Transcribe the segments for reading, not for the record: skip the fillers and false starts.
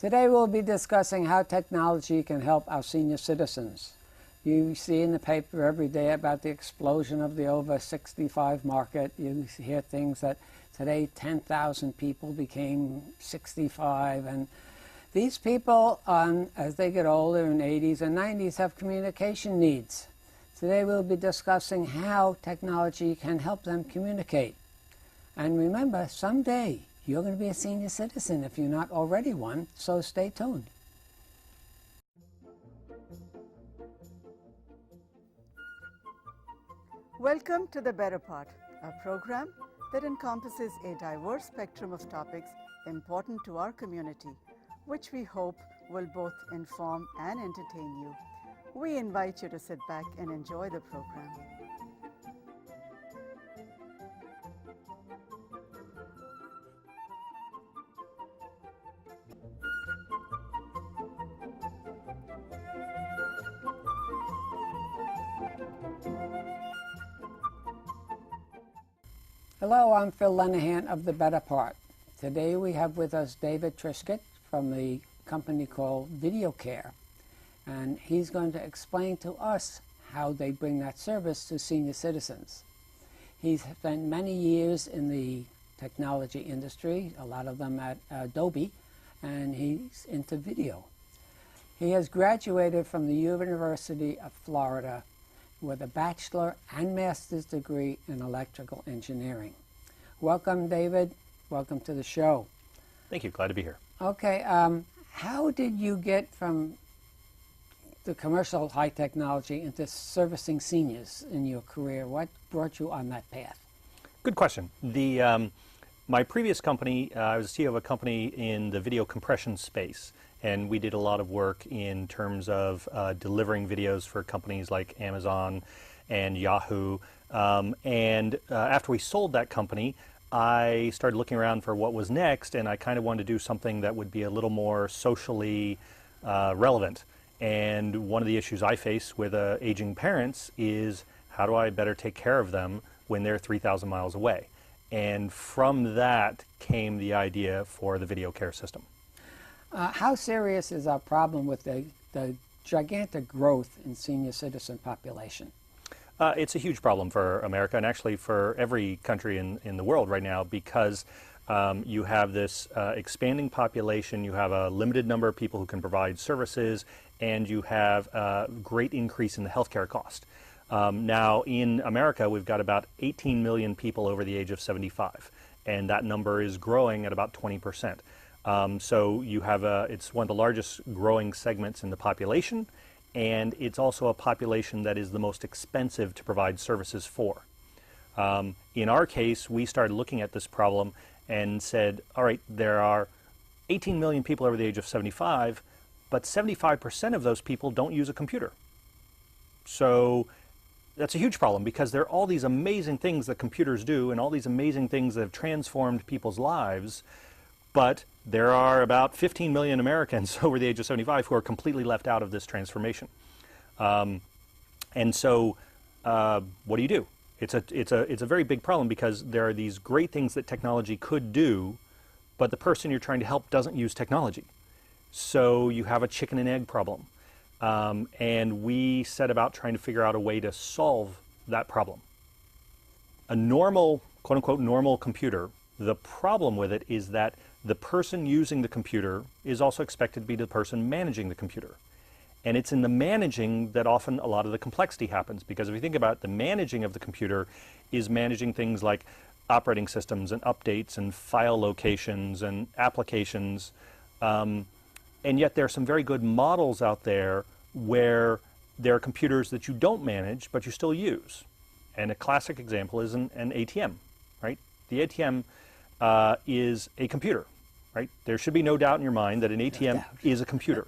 Today we'll be discussing how technology can help our senior citizens. You see in the paper every day about the explosion of the over 65 market. You hear things that today 10,000 people became 65, and these people, as they get older in 80s and 90s, have communication needs. Today we'll be discussing how technology can help them communicate. And remember, someday you're going to be a senior citizen if you're not already one, so stay tuned. Welcome to The Better Part, a program that encompasses a diverse spectrum of topics important to our community, which we hope will both inform and entertain you. We invite you to sit back and enjoy the program. Hello, I'm Phil Lenahan of The Better Part. Today we have with us David Triscutt from the company called Video Care, and he's going to explain to us how they bring that service to senior citizens. He's spent many years in the technology industry, a lot of them at Adobe, and he's into video. He has graduated from the University of Florida with a bachelor and master's degree in electrical engineering. Welcome, David. Welcome to the show. Thank you. Glad to be here. Okay. How did you get from the commercial high technology into servicing seniors in your career? What brought you on that path? Good question. My previous company, I was the CEO of a company in the video compression space, and we did a lot of work in terms of delivering videos for companies like Amazon and Yahoo. After we sold that company, I started looking around for what was next, and I kind of wanted to do something that would be a little more socially relevant. And one of the issues I face with aging parents is how do I better take care of them when they're 3,000 miles away? And from that came the idea for the video care system. How serious is our problem with the gigantic growth in senior citizen population? It's a huge problem for America, and actually for every country in the world right now, because you have this expanding population, you have a limited number of people who can provide services, and you have a great increase in the healthcare cost. Now in America, we've got about 18 million people over the age of 75, and that number is growing at about 20%. So you have it's one of the largest growing segments in the population, and it's also a population that is the most expensive to provide services for. In our case, we started looking at this problem and said, all right, there are 18 million people over the age of 75, but 75% of those people don't use a computer. So that's a huge problem, because there are all these amazing things that computers do and all these amazing things that have transformed people's lives, but there are about 15 million Americans over the age of 75 who are completely left out of this transformation. And so what do you do? It's a very big problem, because there are these great things that technology could do, but the person you're trying to help doesn't use technology. So you have a chicken and egg problem. And we set about trying to figure out a way to solve that problem. A normal, quote-unquote, normal computer, the problem with it is that the person using the computer is also expected to be the person managing the computer. And it's in the managing that often a lot of the complexity happens, because if you think about it, the managing of the computer is managing things like operating systems and updates and file locations and applications. And yet there are some very good models out there where there are computers that you don't manage, but you still use. And a classic example is an ATM, right? The ATM is a computer, right? There should be no doubt in your mind that an ATM is a computer.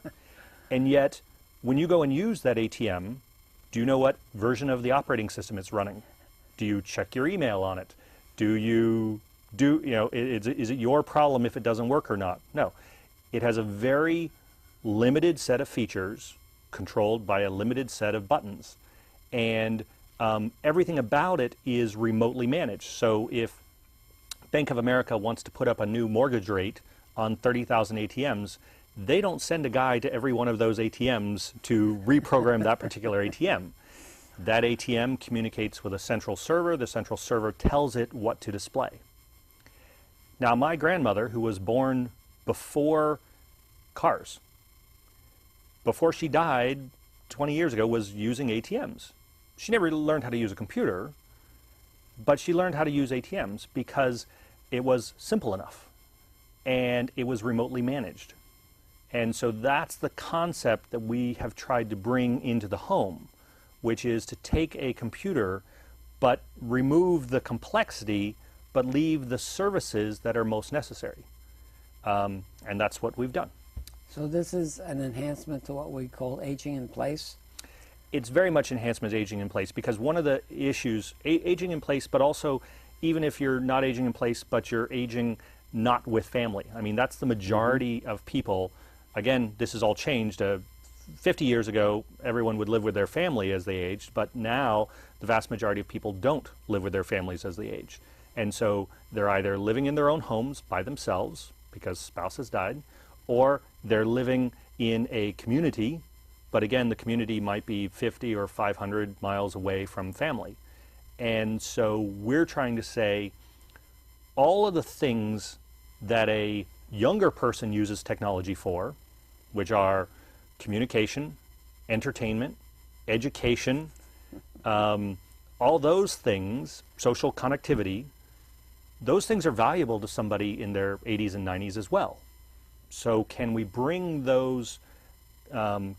And yet, when you go and use that ATM, do you know what version of the operating system it's running? Do you check your email on it? Is it your problem if it doesn't work or not? No. It has a very limited set of features controlled by a limited set of buttons. And everything about it is remotely managed. So if Bank of America wants to put up a new mortgage rate on 30,000 ATMs, they don't send a guy to every one of those ATMs to reprogram that particular ATM. That ATM communicates with a central server. The central server tells it what to display. Now, my grandmother, who was born before cars, before she died 20 years ago, was using ATMs. She never learned how to use a computer, but she learned how to use ATMs because it was simple enough and it was remotely managed. And so that's the concept that we have tried to bring into the home, which is to take a computer but remove the complexity but leave the services that are most necessary. And that's what we've done. So this is an enhancement to what we call aging in place? It's very much enhancement aging in place, because one of the issues, aging in place, but also even if you're not aging in place, but you're aging not with family. I mean, that's the majority of people. Again, this has all changed. 50 years ago, everyone would live with their family as they aged, but now the vast majority of people don't live with their families as they age. And so they're either living in their own homes by themselves because spouse has died, or they're living in a community, but again, the community might be 50 or 500 miles away from family. And so we're trying to say all of the things that a younger person uses technology for, which are communication, entertainment, education, all those things, social connectivity, those things are valuable to somebody in their 80s and 90s as well. So can we bring those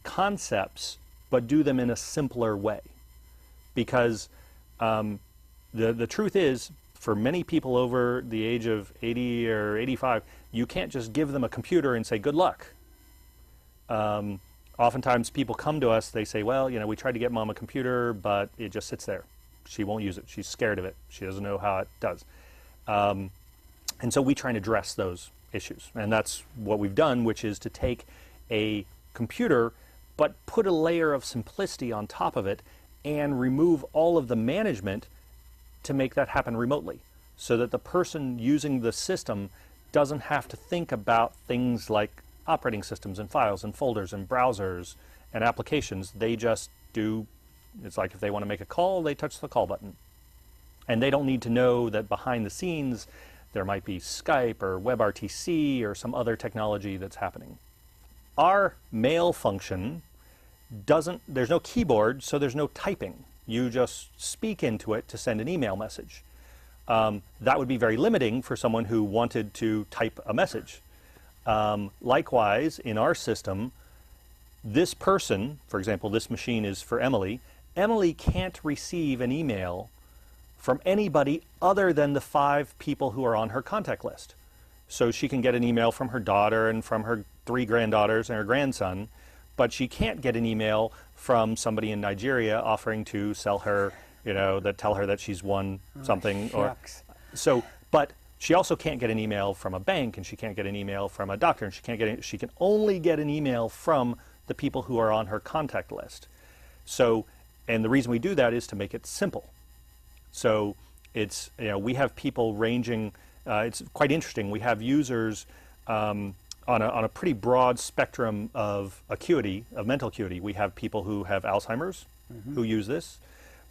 concepts but do them in a simpler way? Because the truth is, for many people over the age of 80 or 85, you can't just give them a computer and say, good luck. Oftentimes people come to us, they say, well, you know, we tried to get mom a computer, but it just sits there. She won't use it. She's scared of it. She doesn't know how it does. And so we try and address those issues. And that's what we've done, which is to take a computer, but put a layer of simplicity on top of it and remove all of the management to make that happen remotely, so that the person using the system doesn't have to think about things like operating systems and files and folders and browsers and applications. They just do, it's like if they want to make a call, they touch the call button. And they don't need to know that behind the scenes there might be Skype or WebRTC or some other technology that's happening. Our mail function doesn't, there's no keyboard, so there's no typing. You just speak into it to send an email message. That would be very limiting for someone who wanted to type a message. Likewise, in our system, this person, for example, this machine is for Emily. Emily can't receive an email from anybody other than the 5 people who are on her contact list. So she can get an email from her daughter and from her 3 granddaughters and her grandson, but she can't get an email from somebody in Nigeria offering to sell her, you know, that tell her that she's won something. Shucks. So, but she also can't get an email from a bank, and she can't get an email from a doctor, and she can only get an email from the people who are on her contact list. So, and the reason we do that is to make it simple. So it's, you know, we have people ranging, it's quite interesting. We have users on a pretty broad spectrum of acuity, of mental acuity. We have people who have Alzheimer's who use this.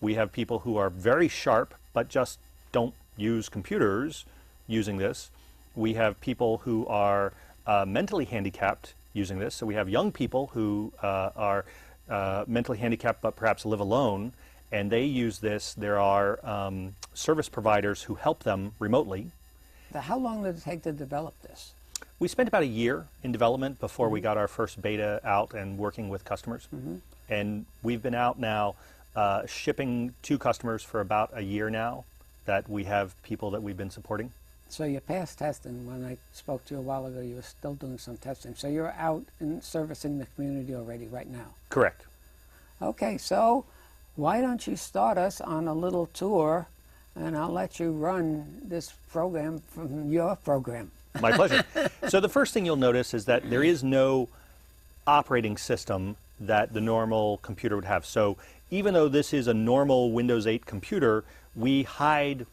We have people who are very sharp but just don't use computers using this. We have people who are mentally handicapped using this. So we have young people who are mentally handicapped but perhaps live alone, and they use this. There are service providers who help them remotely. How long did it take to develop this? We spent about a year in development before we got our first beta out and working with customers. And we've been out now shipping to customers for about a year now, that we have people that we've been supporting. So you passed testing. When I spoke to you a while ago, you were still doing some testing. So you're out and servicing the community already right now. Correct. Okay, so why don't you start us on a little tour, and I'll let you run this program from your program. My pleasure. So the first thing you'll notice is that there is no operating system that the normal computer would have. So even though this is a normal Windows 8 computer, we hide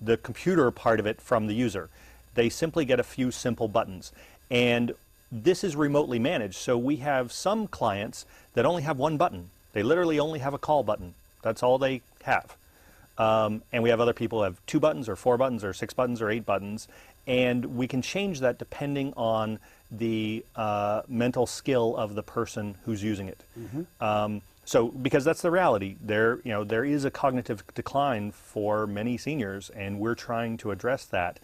the computer part of it from the user. They simply get a few simple buttons. And this is remotely managed. So we have some clients that only have one button. They literally only have a call button. That's all they have. And we have other people who have 2 buttons or 4 buttons or 6 buttons or 8 buttons. And we can change that depending on the mental skill of the person who's using it. So, because that's the reality, there is a cognitive decline for many seniors, and we're trying to address that.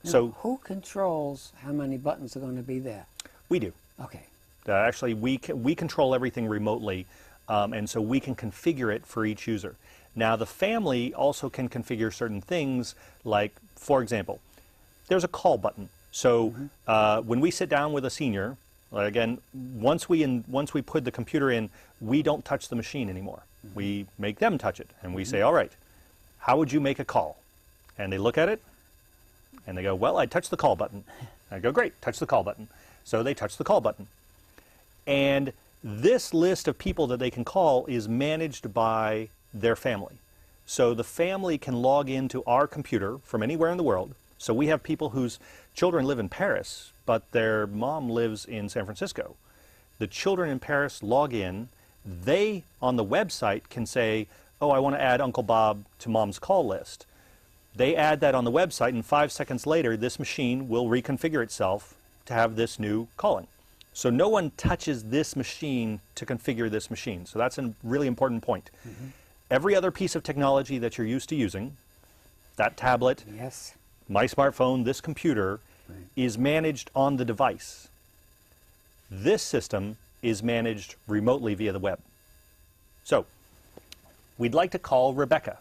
So, who controls how many buttons are going to be there? We do. Okay. Actually, we control everything remotely, and so we can configure it for each user. Now, the family also can configure certain things, like, for example, there's a call button. So when we sit down with a senior, again, once we put the computer in, we don't touch the machine anymore. We make them touch it, and we say, all right, how would you make a call? And they look at it, and they go, well, I touch the call button. I go, great, touch the call button. So they touch the call button. And this list of people that they can call is managed by their family. So the family can log into our computer from anywhere in the world. So we have people whose children live in Paris, but their mom lives in San Francisco. The children in Paris log in. They, on the website, can say, oh, I want to add Uncle Bob to Mom's call list. They add that on the website, and 5 seconds later, this machine will reconfigure itself to have this new calling. So no one touches this machine to configure this machine. So that's a really important point. Every other piece of technology that you're used to using, that tablet, yes, my smartphone, this computer, is managed on the device. This system is managed remotely via the web. So, we'd like to call Rebecca.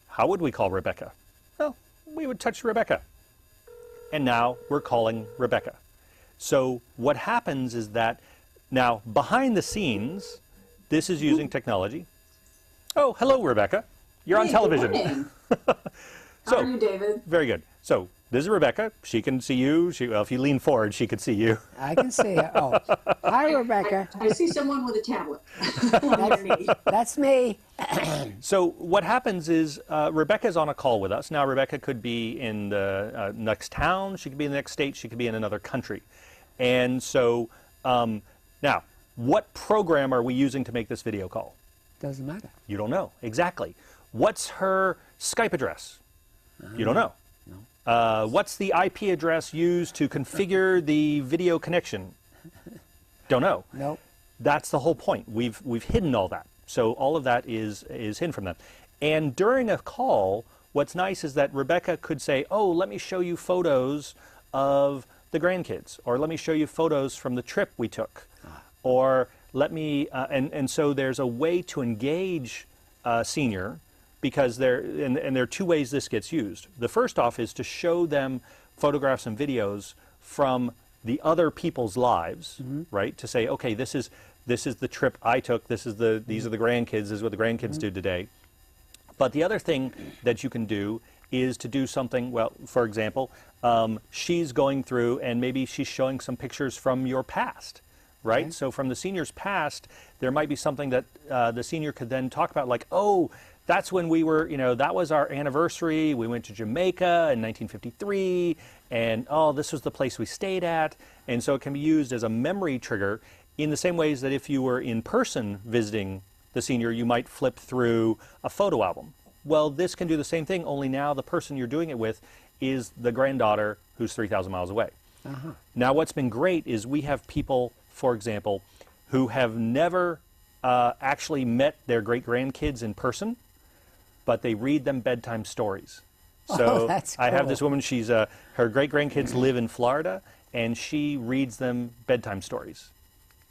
How would we call Rebecca? Well, we would touch Rebecca. And now we're calling Rebecca. So what happens is that now behind the scenes, this is using technology. Oh, hello, Rebecca. You're on television. Good morning. How are you, David? Very good. So this is Rebecca. She can see you. Well, if you lean forward, she could see you. I can see her. Oh, hi, Rebecca. I see someone with a tablet. That's me. So what happens is Rebecca's on a call with us. Now, Rebecca could be in the next town. She could be in the next state. She could be in another country. And so now, what program are we using to make this video call? Doesn't matter. You don't know. Exactly. What's her Skype address? You don't know. No. What's the IP address used to configure the video connection? Don't know. Nope. That's the whole point. We've hidden all that. So all of that is hidden from them. And during a call, what's nice is that Rebecca could say, oh, let me show you photos of the grandkids, or let me show you photos from the trip we took, or let me, and so there's a way to engage a senior, because there are 2 ways this gets used. The first off is to show them photographs and videos from the other people's lives, right? To say, okay, this is the trip I took. These are the grandkids. This is what the grandkids did today. But the other thing that you can do is to do something. Well, for example, she's going through and maybe she's showing some pictures from your past, right? Okay. So from the senior's past, there might be something that the senior could then talk about, like, oh, that's when we were, that was our anniversary. We went to Jamaica in 1953, and oh, this was the place we stayed at. And so it can be used as a memory trigger in the same ways that if you were in person visiting the senior, you might flip through a photo album. Well, this can do the same thing, only now the person you're doing it with is the granddaughter who's 3,000 miles away. Now, what's been great is we have people, for example, who have never actually met their great-grandkids in person, but they read them bedtime stories. So that's cool. I have this woman, she's her great-grandkids live in Florida, and she reads them bedtime stories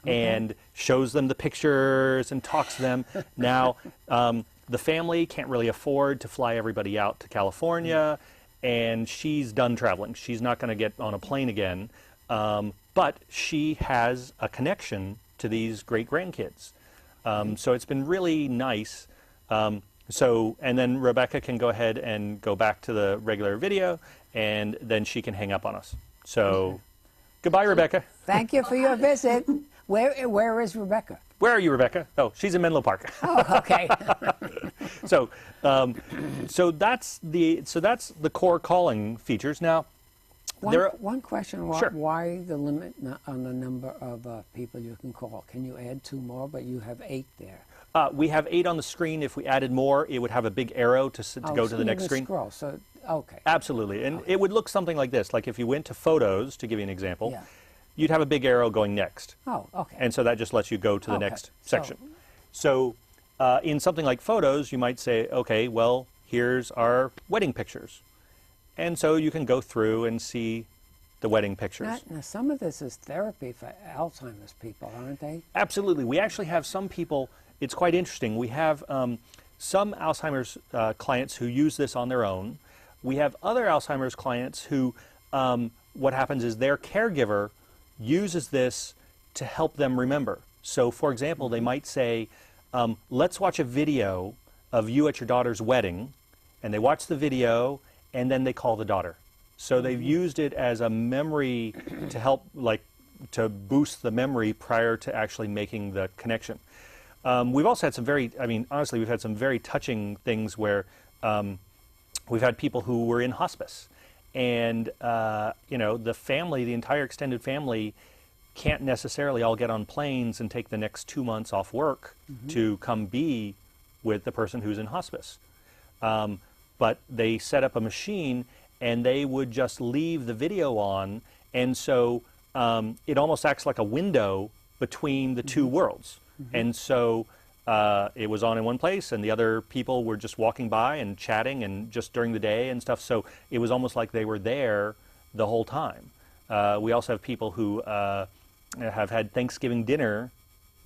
and shows them the pictures and talks to them. Now, the family can't really afford to fly everybody out to California, and she's done traveling. She's not going to get on a plane again, but she has a connection to these great-grandkids. So it's been really nice. And then Rebecca can go ahead and go back to the regular video, and then she can hang up on us. So, goodbye, Rebecca. Thank you for your visit. Where is Rebecca? Where are you, Rebecca? Oh, she's in Menlo Park. Oh, okay. So that's the core calling features. Now, One question, Sure. why the limit on the number of people you can call? Can you add 2 more, but you have 8 there? We have 8 on the screen. If we added more, it would have a big arrow to go to the next screen. Scroll, so, okay. Absolutely, and it would look something like this. Like if you went to Photos, to give you an example, Yeah. you'd have a big arrow going next. Oh, okay. And so that just lets you go to the Okay. next section. So in something like Photos, you might say, okay, well, here's our wedding pictures. And so you can go through and see the wedding pictures. Now, some of this is therapy for Alzheimer's people, aren't they? Absolutely. We actually have some people, it's quite interesting. We have some Alzheimer's clients who use this on their own. We have other Alzheimer's clients who, what happens is their caregiver uses this to help them remember. So, for example, they might say, let's watch a video of you at your daughter's wedding, and they watch the video, and then they call the daughter. So they've used it as a memory to help, like, to boost the memory prior to actually making the connection. We've also had some honestly, we've had some very touching things where we've had people who were in hospice. And, the family, the entire extended family, can't necessarily all get on planes and take the next 2 months off work to come be with the person who's in hospice. But they set up a machine and they would just leave the video on, and so it almost acts like a window between the two worlds. And so it was on in one place, and the other people were just walking by and chatting and just during the day and stuff, so it was almost like they were there the whole time. We also have people who have had Thanksgiving dinner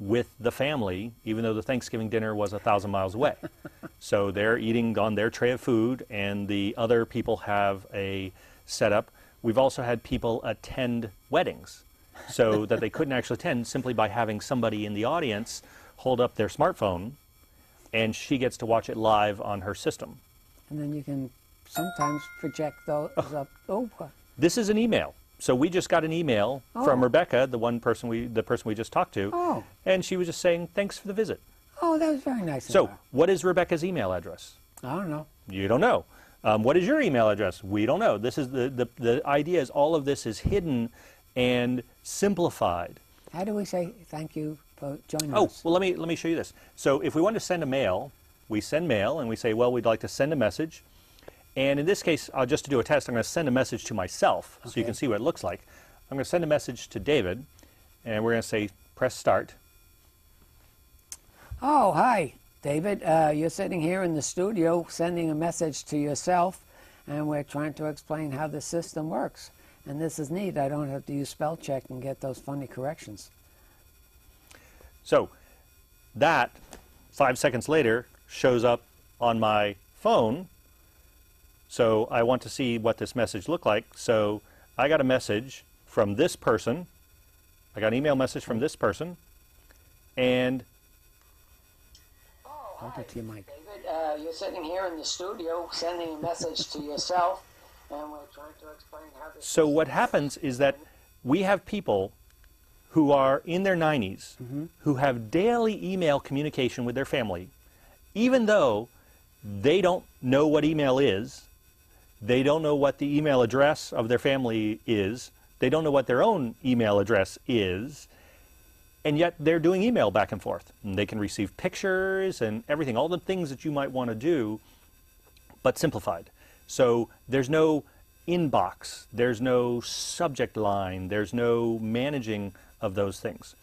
with the family, even though the Thanksgiving dinner was 1,000 miles away. So they're eating on their tray of food, and the other people have a setup. We've also had people attend weddings so that they couldn't actually attend simply by having somebody in the audience hold up their smartphone, and she gets to watch it live on her system. And then you can sometimes project those up. Oh, This is an email. So we just got an email from Rebecca, the person we just talked to, and she was just saying, thanks for the visit. Oh, that was very nice. So what is Rebecca's email address? I don't know. You don't know. What is your email address? We don't know. This is the idea is all of this is hidden and simplified. How do we say thank you for joining Oh, us? well, let me show you this. So if we want to send a mail, we send mail, and we say, well, we'd like to send a message. And in this case, just to do a test, I'm going to send a message to myself so you can see what it looks like. I'm going to send a message to David, and we're going to say, press start. Oh, hi, David. You're sitting here in the studio sending a message to yourself, and we're trying to explain how the system works. And this is neat. I don't have to use spell check and get those funny corrections. So that, 5 seconds later, shows up on my phone. So I want to see what this message looked like. So I got a message from this person. I got an email message from this person. And Hold it to your mic. David, you're sitting here in the studio sending a message to yourself, and we're trying to explain how this... so what happens is that we have people who are in their 90s who have daily email communication with their family, even though they don't know what email is, they don't know what the email address of their family is, they don't know what their own email address is, and yet they're doing email back and forth. And they can receive pictures and everything, all the things that you might want to do, but simplified. So there's no inbox, there's no subject line, there's no managing of those things.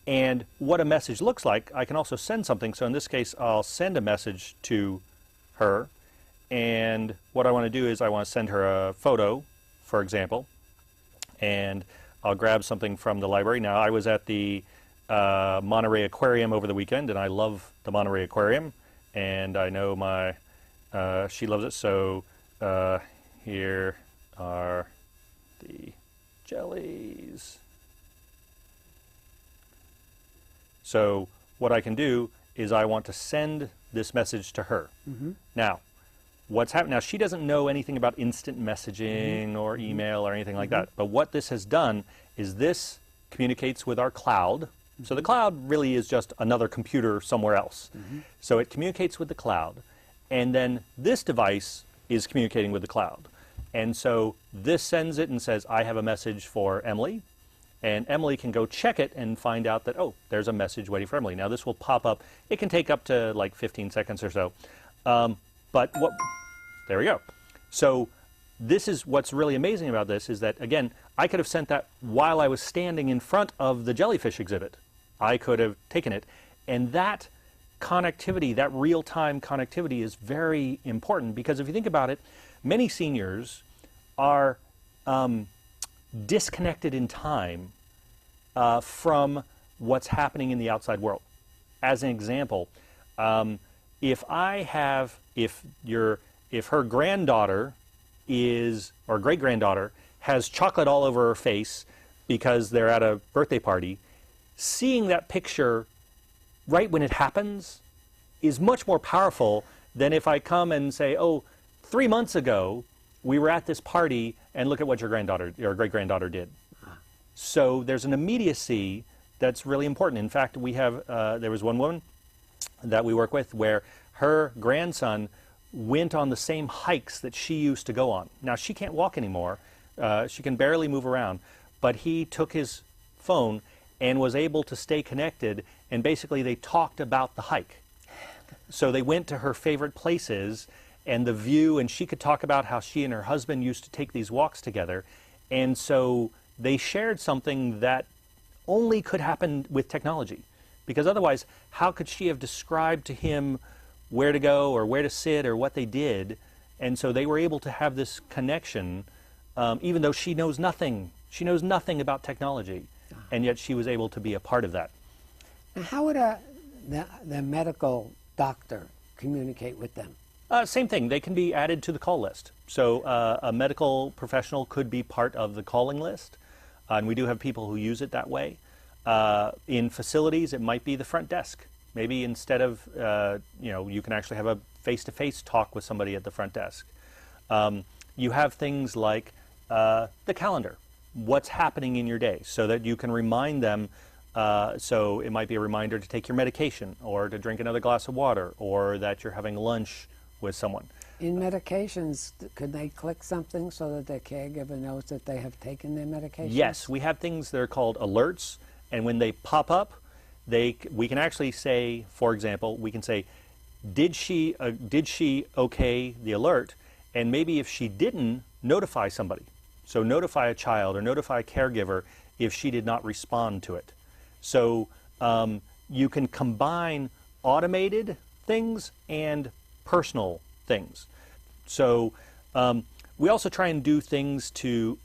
And what a message looks like, I can also send something. So in this case, I'll send a message to her. And what I want to do is I want to send her a photo, for example. And I'll grab something from the library. Now, I was at the Monterey Aquarium over the weekend, and I love the Monterey Aquarium. And I know she loves it. So here are the jellies. So what I can do is I want to send this message to her. Now, what's happened now, she doesn't know anything about instant messaging or email or anything like that. But what this has done is this communicates with our cloud. So the cloud really is just another computer somewhere else. So it communicates with the cloud. And then this device is communicating with the cloud. And so this sends it and says, I have a message for Emily. And Emily can go check it and find out that, oh, there's a message waiting for Emily. Now this will pop up. It can take up to like 15 seconds or so. There we go. So this is what's really amazing about this is that, again, I could have sent that while I was standing in front of the jellyfish exhibit. I could have taken it. And that connectivity, that real-time connectivity is very important because if you think about it, many seniors are disconnected in time from what's happening in the outside world. As an example, if her granddaughter or great-granddaughter has chocolate all over her face because they're at a birthday party, seeing that picture right when it happens is much more powerful than if I come and say, oh, 3 months ago, we were at this party and look at what your granddaughter or great-granddaughter did. So there's an immediacy that's really important. In fact, we have, there was one woman that we work with where her grandson went on the same hikes that she used to go on. Now, she can't walk anymore. She can barely move around. But he took his phone and was able to stay connected, and basically they talked about the hike. So they went to her favorite places and the view, and she could talk about how she and her husband used to take these walks together. And so they shared something that only could happen with technology. Because otherwise, how could she have described to him where to go or where to sit or what they did? And so they were able to have this connection, even though she knows nothing. She knows nothing about technology, and yet she was able to be a part of that. Now, how would the medical doctor communicate with them? Same thing. They can be added to the call list. So a medical professional could be part of the calling list, and we do have people who use it that way. In facilities, it might be the front desk. Maybe instead of, you can actually have a face-to-face talk with somebody at the front desk. You have things like the calendar, what's happening in your day, so that you can remind them. So it might be a reminder to take your medication or to drink another glass of water or that you're having lunch with someone. In medications, could they click something so that their caregiver knows that they have taken their medication? Yes, we have things that are called alerts, and when they pop up, we can actually say, for example, we can say, did she okay the alert? And maybe if she didn't, notify somebody. So notify a child or notify a caregiver if she did not respond to it. So you can combine automated things and personal things. So we also try and do things to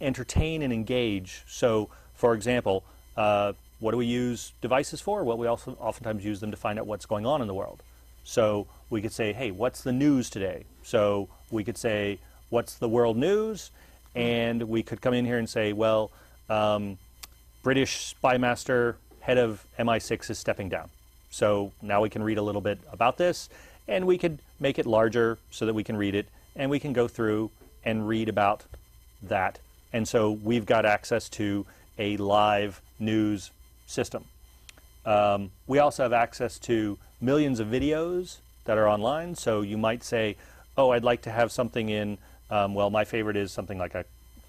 entertain and engage. So, for example, what do we use devices for? Well, we also oftentimes use them to find out what's going on in the world. So we could say, hey, what's the news today? So we could say, what's the world news? And we could come in here and say, well, British spy master, head of MI6 is stepping down. So now we can read a little bit about this, and we could make it larger so that we can read it, and we can go through and read about that. And so we've got access to a live news system. We also have access to millions of videos that are online. So you might say, oh, I'd like to have something in, well, my favorite is something like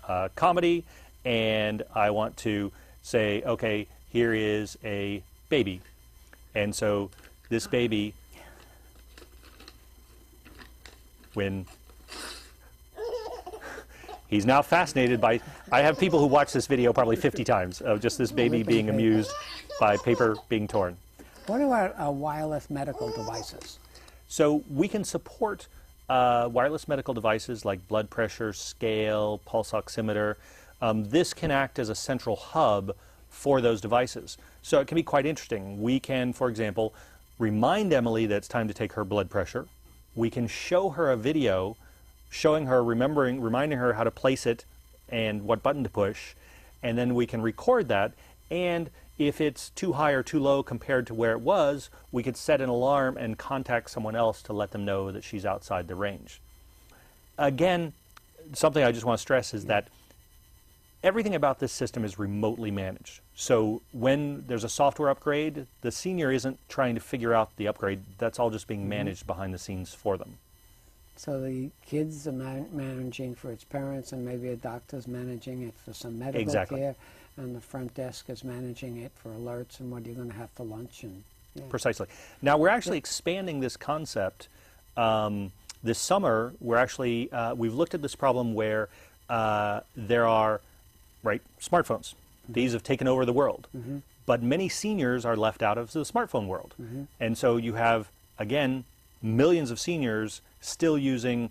a comedy, and I want to say, okay, here is a baby. And so this baby, when he's now fascinated by, I have people who watch this video probably 50 times of just this baby being amused by paper being torn. What about wireless medical devices? So we can support wireless medical devices like blood pressure, scale, pulse oximeter. This can act as a central hub for those devices. So it can be quite interesting. We can, for example, remind Emily that it's time to take her blood pressure. We can show her a video showing her, reminding her how to place it and what button to push, and then we can record that, and if it's too high or too low compared to where it was, we could set an alarm and contact someone else to let them know that she's outside the range. Again, something I just want to stress is that everything about this system is remotely managed. So when there's a software upgrade, the senior isn't trying to figure out the upgrade. That's all just being managed behind the scenes for them. So the kids are managing for its parents, and maybe a doctor's managing it for some medical care, and the front desk is managing it for alerts and what you're going to have for lunch. And Precisely. Now we're actually expanding this concept. This summer, we're actually we've looked at this problem where there are smartphones. These have taken over the world, but many seniors are left out of the smartphone world, and so you have again millions of seniors still using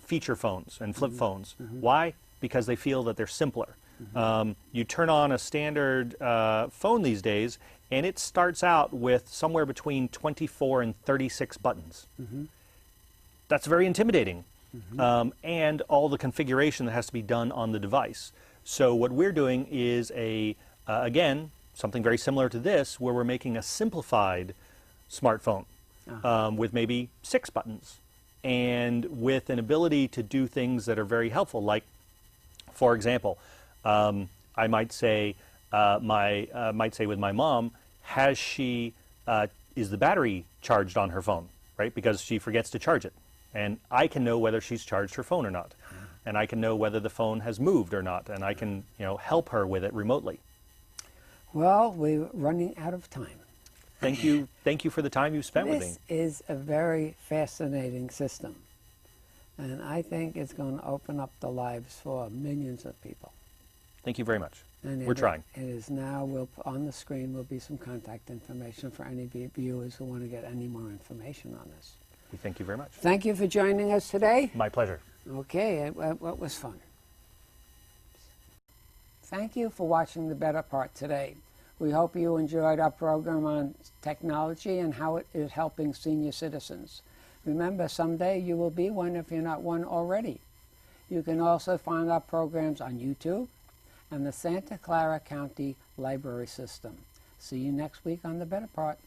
feature phones and flip phones. Why? Because they feel that they're simpler. You turn on a standard phone these days, and it starts out with somewhere between 24 and 36 buttons. That's very intimidating, and all the configuration that has to be done on the device. So what we're doing is again, something very similar to this, where we're making a simplified smartphone with maybe 6 buttons, and with an ability to do things that are very helpful. Like, for example, I might say, with my mom, is the battery charged on her phone, right? Because she forgets to charge it. And I can know whether she's charged her phone or not. And I can know whether the phone has moved or not. And I can, help her with it remotely. Well, we're running out of time. Thank you for the time you've spent with me. This is a very fascinating system. And I think it's going to open up the lives for millions of people. Thank you very much. And we're trying. It is now, on the screen will be some contact information for any viewers who want to get any more information on this. We thank you very much. Thank you for joining us today. My pleasure. Okay, it was fun. Thank you for watching The Better Part today. We hope you enjoyed our program on technology and how it is helping senior citizens. Remember, someday you will be one if you're not one already. You can also find our programs on YouTube and the Santa Clara County Library System. See you next week on The Better Part.